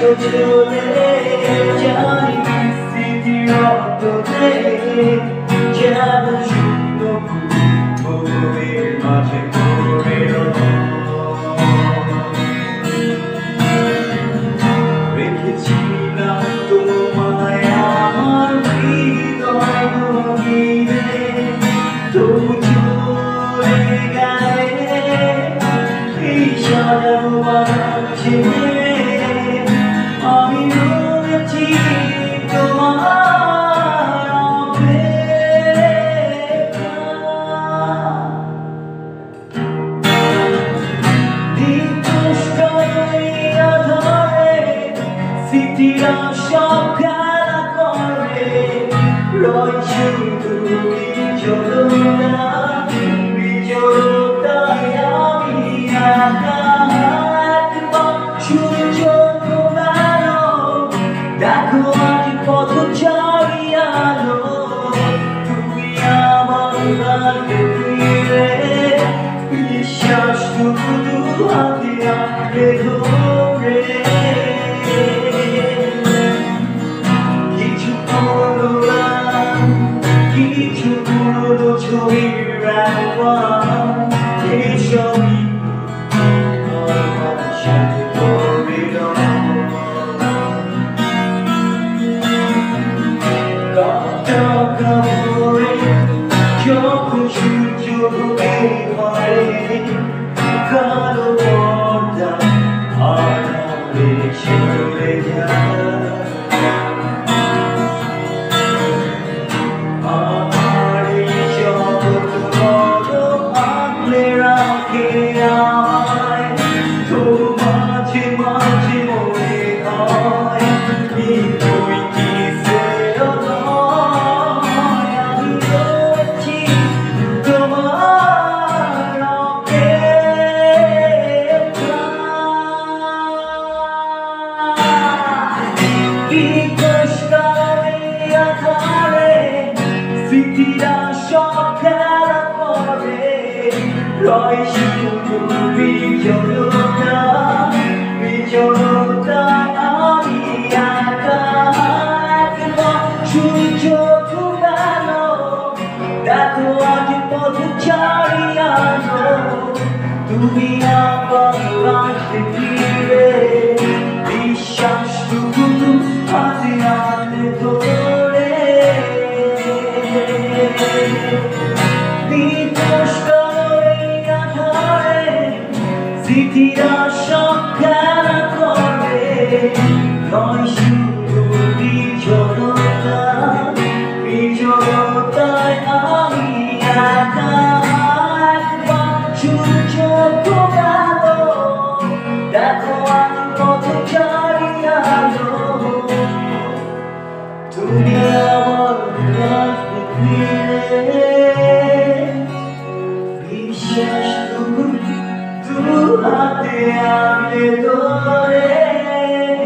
চলে যাই স্মৃতির অন্তরে যেন শূন্য বুকের মাঝে পড়ে রেখেছিলাম তোমায় আমার হৃদয় গভীরে তবু চলে গেলে এই সাজানো বানাচ্ছে আমি রয়েছি তোমার স্মৃতিরা সব খেলা করে রয় শুধু বিজড়তায় আমি একা সূর্য ডোবানো দেখো আজ পথ ছাড়িয়ালো তুমি আমার হাতে ফিরে বিশ্বাস শুধু হাতে আঁকড়ে ধরে কিছু পুরনো ছবির রাখা এসবই সাথে পড়িল কাপড়ে যখন সূর্য ঢুকে ঘরে কালো পর্দা আড়ালে সরে যায় আমার এই জগৎ বড় আঁকড়ে রাখে আমায় তো মাঝে মাঝে মনে হয় তুই কি আমি রয়েছি তোমার কি কষ্ট আধারে স্মৃতিরা সব খেলা করে রয় শুধু বিজড়তায় আমি একা সূর্য ডুবানো দেখো আজ পথ ছাড়িয়ানো তুমি আবার আসতে ফিরে বিশ্বাস শুধু হাতে আঁকড়ে ধরে কষ্ট আধারে স্মৃতিরা